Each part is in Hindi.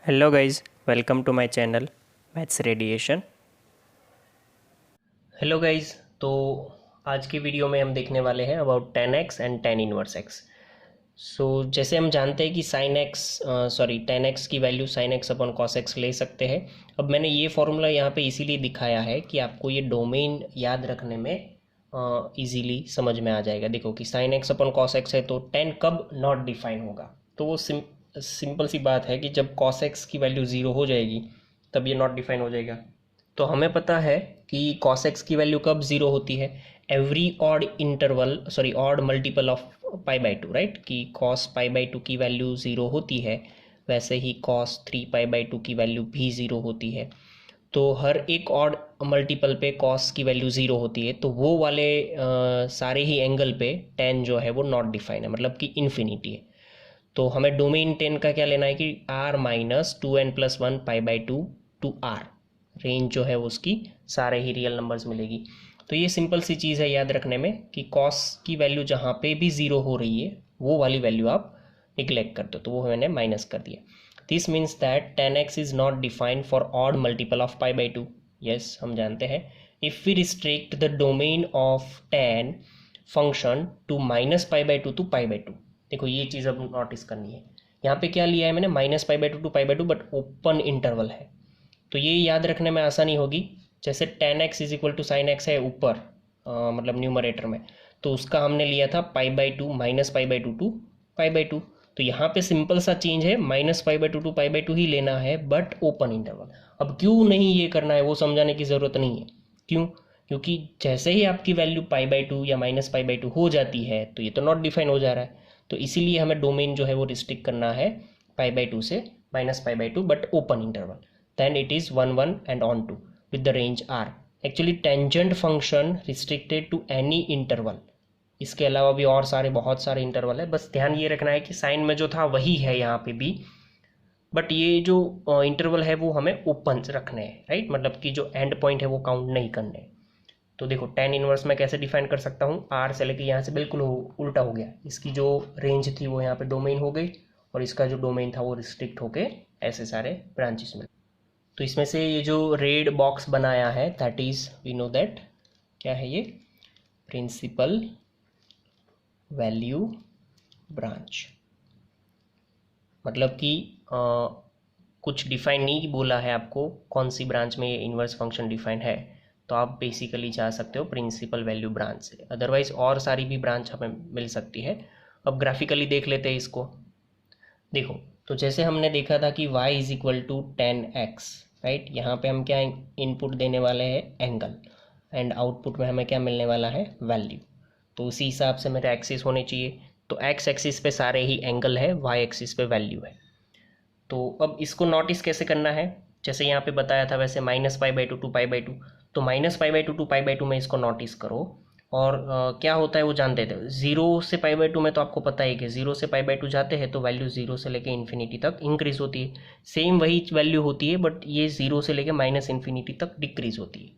Hello guys, welcome to my channel Maths Radiation। Hello guys, तो आज की वीडियो में हम देखने वाले हैं about tan x and tan inverse x। सो जैसे हम जानते हैं कि tan x की value sin x upon cos x ले सकते हैं। अब मैंने ये फॉर्मूला यहाँ पे इसीलिए दिखाया है कि आपको ये डोमेन याद रखने में इजीली समझ में आ जाएगा। देखो कि sin x upon cos x है तो tan कब नॉट डिफाइन होगा, तो वो सिंपल सी बात है कि जब cos x की वैल्यू ज़ीरो हो जाएगी तब ये नॉट डिफाइन हो जाएगा। तो हमें पता है कि cos x की वैल्यू कब ज़ीरो होती है, every odd multiple of pi by to, right. कि cos पाई बाई टू की वैल्यू ज़ीरो होती है, वैसे ही cos 3 पाई बाई टू की वैल्यू भी ज़ीरो होती है। तो हर एक ऑड मल्टीपल पे cos की वैल्यू ज़ीरो होती है, तो वो वाले सारे ही एंगल पे tan जो है वो नॉट डिफाइन है, मतलब कि इन्फिनिटी है। तो हमें डोमेन tan का क्या लेना है कि r minus 2n+1 pi by two to R, range जो है उसकी सारे ही रियल नंबर्स मिलेगी। तो ये सिंपल सी चीज़ है याद रखने में कि cos की वैल्यू जहाँ पे भी ज़ीरो हो रही है वो वाली वैल्यू आप निगलेक्ट कर दो, तो वो मैंने माइनस कर दिया। This means that tan x is not defined for odd multiple of pi by two. Yes, हम जानते हैं if we restrict the domain of tan function to minus pi by two pi by two. देखो ये चीज़ अब नोटिस करनी है, यहाँ पे क्या लिया है मैंने, minus pi by two pi by to, but open interval है। तो ये याद रखने में आसानी होगी। जैसे tan x is equal to sine x है ऊपर, मतलब न्यूमरेटर में, तो उसका हमने लिया था pi by two minus pi by two pi by two. तो यहाँ पे सिंपल सा चेंज है, minus pi by two pi by two ही लेना है बट ओपन इंटरवल। अब क्यों नहीं ये करना है वो समझाने की ज़रूरत नहीं है। क्यों? क्योंकि जैसे ही आपकी वैल्यू पाई बाई टू या माइनस पाई बाई टू हो जाती है तो ये तो नॉट डिफाइन हो जा रहा है। तो इसीलिए हमें डोमेन जो है वो रिस्ट्रिक्ट करना है पाई बाई टू से minus pi by to but open interval. then it is 1 1 and on to with the range r। actually tangent function restricted to any interval। इसके अलावा भी और सारे बहुत सारे इंटरवल है, बस ध्यान ये रखना है कि साइन में जो था वही है यहाँ पे भी, बट ये जो इंटरवल है वो हमें ओपन रखने हैं, राइट। मतलब कि जो एंड पॉइंट है वो काउंट नहीं करने। तो देखो tan इनवर्स मैं कैसे डिफाइन कर सकता हूँ, आर से लेके यहाँ से बिल्कुल उल्टा हो गया। इसकी जो रेंज थी वो यहाँ पे डोमेन हो गई और इसका जो डोमेन था वो रिस्ट्रिक्ट होके ऐसे सारे ब्रांचेस में। तो इसमें से ये जो रेड बॉक्स बनाया है that is we know that क्या है ये, प्रिंसिपल वैल्यू ब्रांच। मतलब कि कुछ डिफाइन नहीं बोला है आपको कौन सी ब्रांच में ये इन्वर्स फंक्शन डिफाइन है, तो आप बेसिकली जा सकते हो प्रिंसिपल वैल्यू ब्रांच से। अदरवाइज और सारी भी ब्रांच हमें मिल सकती है। अब ग्राफिकली देख लेते हैं इसको। देखो, तो जैसे हमने देखा था कि y is equal to tan x, right. यहाँ पे हम क्या इनपुट देने वाले हैं, एंगल, एंड आउटपुट में हमें क्या मिलने वाला है, वैल्यू। तो उसी हिसाब से मेरे एक्सिस होने चाहिए। तो एक्स एक्सिस पे सारे ही एंगल है, वाई एक्सिस पे वैल्यू है। तो अब इसको नोटिस कैसे करना है, जैसे यहाँ पे बताया था वैसे minus pi by two pi by two. तो minus pi by two pi by two में इसको नोटिस करो। और क्या होता है वो जानते थे, जीरो से पाई बाई टू में तो आपको पता ही कि जीरो से पाई बाई टू जाते हैं तो वैल्यू जीरो से लेके इन्फिनिटी तक इंक्रीज होती है। सेम वही वैल्यू होती है बट ये जीरो से लेके माइनस इन्फिनिटी तक डिक्रीज होती है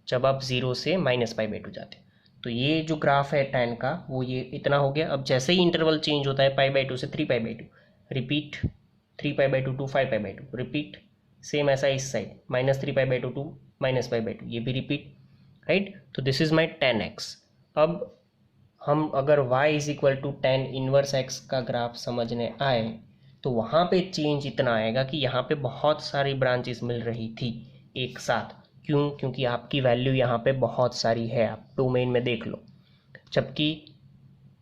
जब आप जीरो से माइनस पाई बाई टू जाते हैं। तो ये जो ग्राफ है tan का वो ये इतना हो गया। अब जैसे ही इंटरवल चेंज होता है पाई बाई टू से 3 pi by two, repeat 3 pi by two 5 pi by two, repeat same ऐसा इस side minus 3 pi by two minus pi by two, ये भी रिपीट, राइट। तो this is my tan x। अब हम अगर y is equal to tan inverse x का ग्राफ समझने आए तो वहाँ पे चेंज इतना आएगा कि यहाँ पे बहुत सारी ब्रांचेस मिल रही थी एक साथ। क्यों? क्योंकि आपकी वैल्यू यहाँ पे बहुत सारी है, आप डोमेन में देख लो। जबकि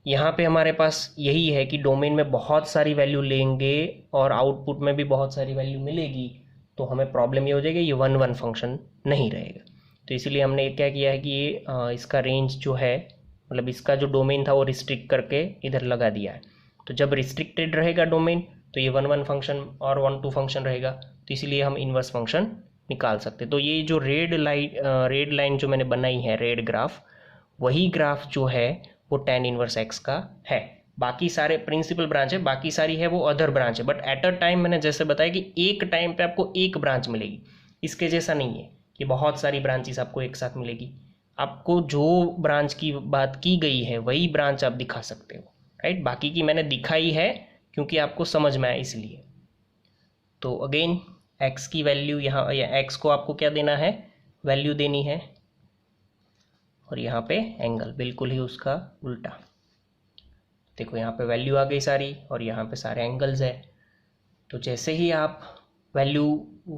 यहाँ पे हमारे पास यही है कि डोमेन में बहुत सारी वैल्यू लेंगे और आउटपुट में भी बहुत सारी वैल्यू मिलेगी, तो हमें प्रॉब्लम ये हो जाएगी, ये वन वन फंक्शन नहीं रहेगा। तो इसीलिए हमने क्या किया है कि ये इसका रेंज जो है, मतलब इसका जो डोमेन था वो रिस्ट्रिक्ट करके इधर लगा दिया है। तो जब रिस्ट्रिक्टेड रहेगा डोमेन तो ये वन वन फंक्शन और वन टू फंक्शन रहेगा, तो इसीलिए हम इन्वर्स फंक्शन निकाल सकते। तो ये जो रेड लाइन जो मैंने बनाई है, रेड ग्राफ, वही ग्राफ जो है वो tan इनवर्स x का है। बाकी सारे प्रिंसिपल ब्रांच है, बाकी सारी है वो अदर ब्रांच है, बट एट अ टाइम मैंने जैसे बताया कि एक टाइम पे आपको एक ब्रांच मिलेगी। इसके जैसा नहीं है कि बहुत सारी ब्रांचेस आपको एक साथ मिलेगी। आपको जो ब्रांच की बात की गई है वही ब्रांच आप दिखा सकते हो, राइट। बाकी की मैंने दिखाई है क्योंकि आपको समझ में आया इसलिए। तो अगेन एक्स की वैल्यू यहाँ, या एक्स को आपको क्या देना है, वैल्यू देनी है, और यहाँ पे एंगल बिल्कुल ही उसका उल्टा। देखो यहाँ पे वैल्यू आ गई सारी और यहाँ पे सारे एंगल्स है। तो जैसे ही आप वैल्यू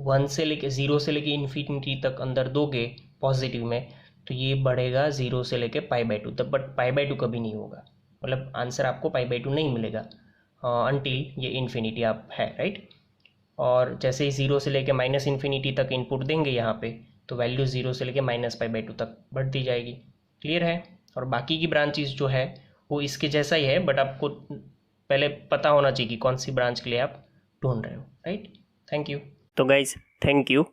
1 से लेके 0 से लेके इन्फिनिटी तक अंदर दोगे पॉजिटिव में, तो ये बढ़ेगा 0 से लेके π/2 तक, बट π/2 कभी नहीं होगा, मतलब आंसर आपको π/2 नहीं मिलेगा अनटिल ये इन्फिनिटी आप है, राइट। और जैसे ही 0 से लेके माइनस इन्फिनिटी तक इनपुट देंगे यहाँ पे, तो वैल्यू 0 से लेके -π/2 तक बढ़ती जाएगी। क्लियर है। और बाकी की ब्रांचेस जो है वो इसके जैसा ही है, बट आपको पहले पता होना चाहिए कि कौन सी ब्रांच के लिए आप ढूंढ रहे हो, राइट। Thank you. तो गाइज थैंक यू।